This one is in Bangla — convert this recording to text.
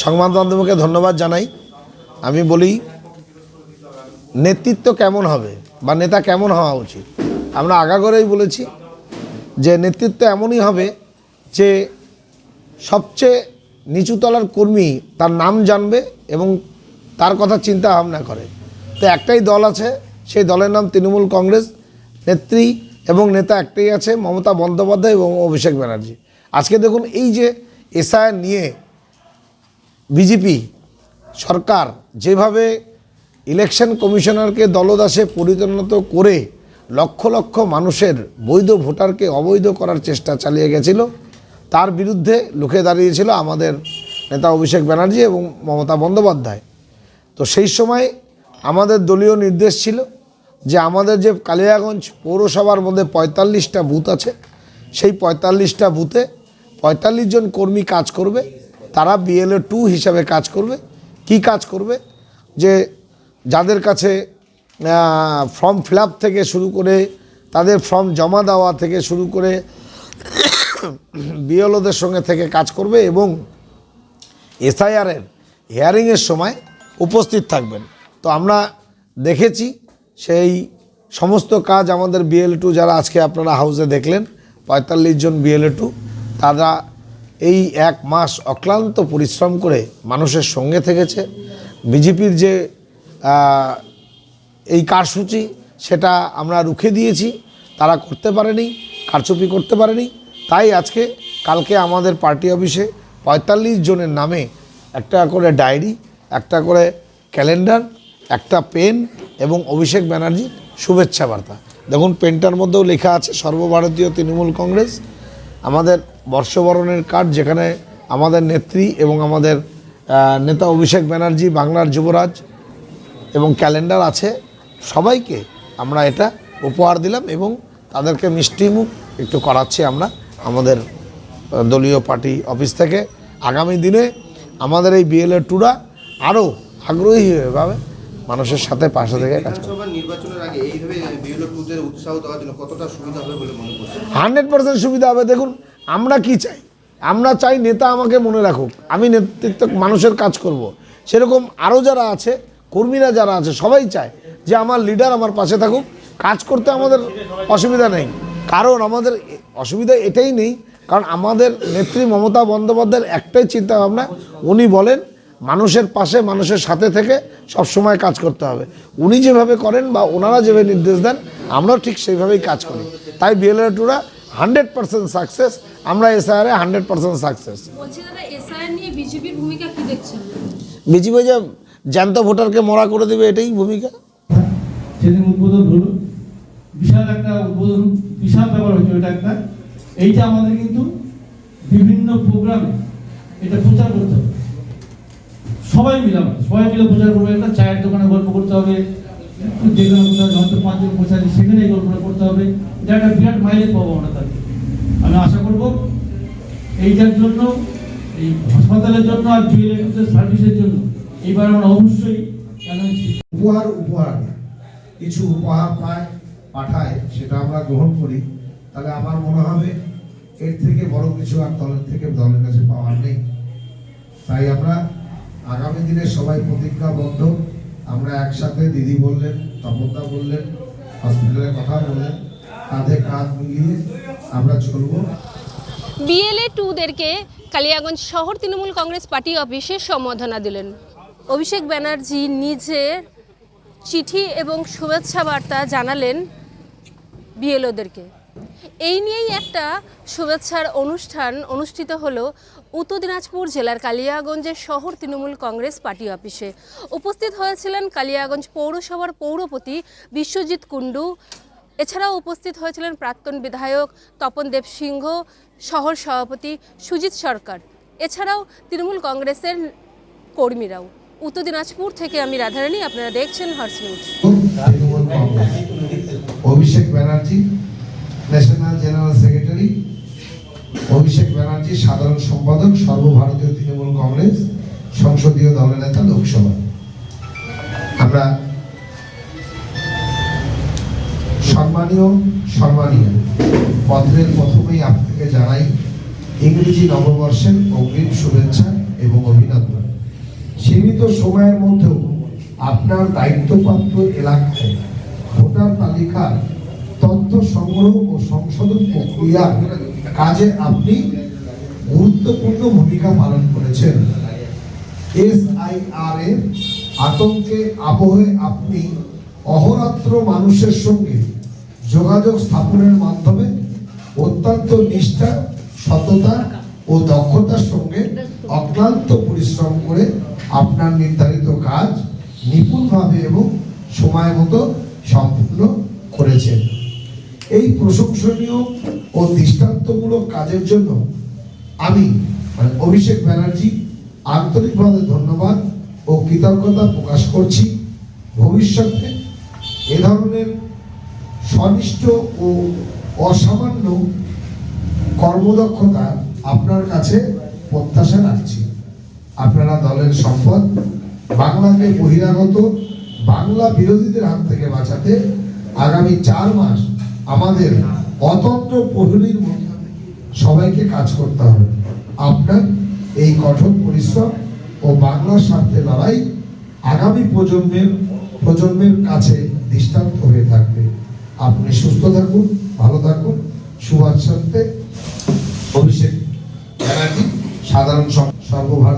সংবাদ মাধ্যমকে ধন্যবাদ জানাই। আমি বলি নেতৃত্ব কেমন হবে বা নেতা কেমন হওয়া উচিত। আমরা আগাগোড়াই বলেছি যে নেতৃত্ব এমনই হবে যে সবচেয়ে নিচুতলার কর্মী তার নাম জানবে এবং তার কথা চিন্তা ভাবনা করে। তো একটাই দল আছে, সেই দলের নাম তৃণমূল কংগ্রেস। নেত্রী এবং নেতা একটাই আছে, মমতা বন্দ্যোপাধ্যায় এবং অভিষেক ব্যানার্জি। আজকে দেখুন এই যে এসআইআর নিয়ে বিজেপি সরকার যেভাবে ইলেকশন কমিশনারকে দলদাসে পরিণত করে লক্ষ লক্ষ মানুষের বৈধ ভোটারকে অবৈধ করার চেষ্টা চালিয়ে গেছিল, তার বিরুদ্ধে লুকে দাঁড়িয়েছিল আমাদের নেতা অভিষেক ব্যানার্জি এবং মমতা বন্দ্যোপাধ্যায়। তো সেই সময় আমাদের দলীয় নির্দেশ ছিল যে আমাদের যে কালিয়াগঞ্জ পৌরসভার মধ্যে ৪৫টা বুথ আছে, সেই ৪৫টা বুথে ৪৫ জন কর্মী কাজ করবে। তারা BLA 2 হিসাবে কাজ করবে। কি কাজ করবে? যে যাদের কাছে ফর্ম ফিল আপ থেকে শুরু করে তাদের ফর্ম জমা দেওয়া থেকে শুরু করে BLOদের সঙ্গে থেকে কাজ করবে এবং SIR-এর হিয়ারিংয়ের সময় উপস্থিত থাকবেন। তো আমরা দেখেছি সেই সমস্ত কাজ আমাদের BLA 2 যারা আজকে আপনারা হাউসে দেখলেন ৪৫ জন BLA 2 তারা এই এক মাস অক্লান্ত পরিশ্রম করে মানুষের সঙ্গে থেকেছে। বিজেপির যে এই কারসূচি সেটা আমরা রুখে দিয়েছি, তারা করতে পারেনি, কারচুপি করতে পারেনি। তাই আজকে কালকে আমাদের পার্টি অফিসে ৪৫ জনের নামে একটা করে ডায়েরি, একটা করে ক্যালেন্ডার, একটা পেন এবং অভিষেক ব্যানার্জির শুভেচ্ছা বার্তা। দেখুন পেনটার মধ্যেও লেখা আছে সর্বভারতীয় তৃণমূল কংগ্রেস। আমাদের বর্ষবরণের কার্ড যেখানে আমাদের নেত্রী এবং আমাদের নেতা অভিষেক ব্যানার্জি বাংলার যুবরাজ এবং ক্যালেন্ডার আছে। সবাইকে আমরা এটা উপহার দিলাম এবং তাদেরকে মিষ্টিমুখ একটু করাচ্ছি আমরা আমাদের দলীয় পার্টি অফিস থেকে। আগামী দিনে আমাদের এই BLA 2রা আরও আগ্রহীভাবে মানুষের সাথে পাশে থেকে কাজ করবে। নির্বাচনের আগে এইভাবে BLA 2দের উৎসাহ দেওয়ার জন্য কতটা সুবিধা হবে বলে মনে করছেন? 100% সুবিধা হবে। দেখুন আমরা কি চাই? আমরা চাই নেতা আমাকে মনে রাখুক, আমি নেতৃত্ব মানুষের কাজ করব। সেরকম আরও যারা আছে, কর্মীরা যারা আছে, সবাই চায় যে আমার লিডার আমার পাশে থাকুক। কাজ করতে আমাদের অসুবিধা নেই, কারণ আমাদের অসুবিধা এটাই নেই, কারণ আমাদের নেত্রী মমতা বন্দ্যোপাধ্যায়ের একটাই চিন্তা ভাবনা, উনি বলেন মানুষের পাশে মানুষের সাথে থেকে সবসময় কাজ করতে হবে। উনি যেভাবে করেন বা ওনারা যেভাবে নির্দেশ দেন আমরাও ঠিক সেইভাবেই কাজ করি। তাই BLA 2রা 100% সাকসেস, আমরা SIR-এ 100% সাকসেস। বিজেপি যে জ্যান্ত ভোটারকে মরা করে দেবে এটাই ভূমিকা। সেদিন উদ্বোধন হলো, বিশাল একটা উদ্বোধন, বিশাল ব্যাপার হয়েছে ওইটা একটা। এইটা আমাদের কিন্তু বিভিন্ন প্রোগ্রামে এটা প্রচার করতে হবে, সবাই মিলে প্রচার করবে। একটা চায়ের দোকানে গল্প করতে হবে, যেখানে হয়তো 5 জন বসে আছে সেখানে এই গল্পটা করতে হবে। এটা একটা বিরাট মাইলেজ পাবো আমরা তাকে। আমি আশা করব এইটার জন্য, এই হাসপাতালের জন্য আর BLA 2 সার্ভিসের জন্য এইবার আমরা অবশ্যই উপহার কিছু উপহার পাঠায় সেটা আমরা গ্রহণ করি, তাহলে আমার মনে হবে এর থেকে বড় কিছু আর দলের কাছে পাওয়ার নেই। তাই আমরা আগামী দিনে সবাই প্রতিজ্ঞাবদ্ধ, আমরা একসাথে, দিদি বললেন, তপনদা বললেন, হসপিটালের কথা বললেন, কাঁধে কাঁধ মিলিয়ে আমরা চলব। BLA 2দেরকে কালিয়াগঞ্জ শহর তৃণমূল কংগ্রেস পার্টি অফিসে সম্বোধনা দিলেন অভিষেক ব্যানার্জি। নিজের চিঠি এবং শুভেচ্ছা বার্তা জানালেন BLOদেরকে। এই নিয়েই একটা শুভেচ্ছার অনুষ্ঠান অনুষ্ঠিত হলো উত্তর দিনাজপুর জেলার কালিয়াগঞ্জের শহর তৃণমূল কংগ্রেস পার্টি অফিসে। উপস্থিত হয়েছিলেন কালিয়াগঞ্জ পৌরসভার পৌরপতি বিশ্বজিৎ কুণ্ডু, এছাড়াও উপস্থিত হয়েছিলেন প্রাক্তন বিধায়ক তপন দেব সিংহ, শহর সভাপতি সুজিত সরকার, এছাড়াও তৃণমূল কংগ্রেসের কর্মীরাও। উত্তর দিনাজপুর থেকে আমি রাধারানী, আপনারা দেখছেন horse news. Abhishek Banerjee national general secretary, Abhishek Banerjee সাধারণ সম্পাদক, সর্বভারতীয় তৃণমূল কংগ্রেস সংসদীয় দলের নেতা লোকসভা। আমরা সম্মানীয় পত্রের প্রথমেই আপনাকে জানাই ইংরেজি নববর্ষের অগ্রিম শুভেচ্ছা। এবং অভিনন্দন। সীমিত সময়ের মধ্যেও আপনার দায়িত্বপ্রাপ্ত এলাকায় ভোটার তালিকার তথ্য সংগ্রহ ও সংশোধন প্রক্রিয়ার কাজে আপনি গুরুত্বপূর্ণ ভূমিকা পালন করেছেন। SIR এর আতঙ্কে আবহে আপনি অহরাত্র মানুষের সঙ্গে যোগাযোগ স্থাপনের মাধ্যমে অত্যন্ত নিষ্ঠা, সততা ও দক্ষতার সঙ্গে অক্লান্ত পরিশ্রম করে আপনার নির্ধারিত কাজ নিপুণভাবে এবং সময় মতো সম্পূর্ণ করেছেন। এই প্রশংসনীয় ও দৃষ্টান্তমূলক কাজের জন্য আমি অভিষেক ব্যানার্জি আন্তরিকভাবে ধন্যবাদ ও কৃতজ্ঞতা প্রকাশ করছি। ভবিষ্যতে এ ধরনের সনিষ্ঠ ও অসামান্য কর্মদক্ষতা আপনার কাছে প্রত্যাশা রাখছি। আপনারা দলের সম্পদ। বাংলাকে বহিরাগত বাংলা বিরোধীদের হাত থেকে বাঁচাতে আগামী 4 মাস আমাদের অতন্ত্র প্রহরীর মধ্যে সবাইকে কাজ করতে হবে। আপনার এই কঠোর পরিশ্রম ও বাংলার স্বার্থে লড়াই আগামী প্রজন্মের কাছে দৃষ্টান্ত হয়ে থাকবে। আপনি সুস্থ থাকুন, ভালো থাকুন। শুভেচ্ছাতে অভিষেক ব্যানার্জি, সাধারণ সর্বভারতীয়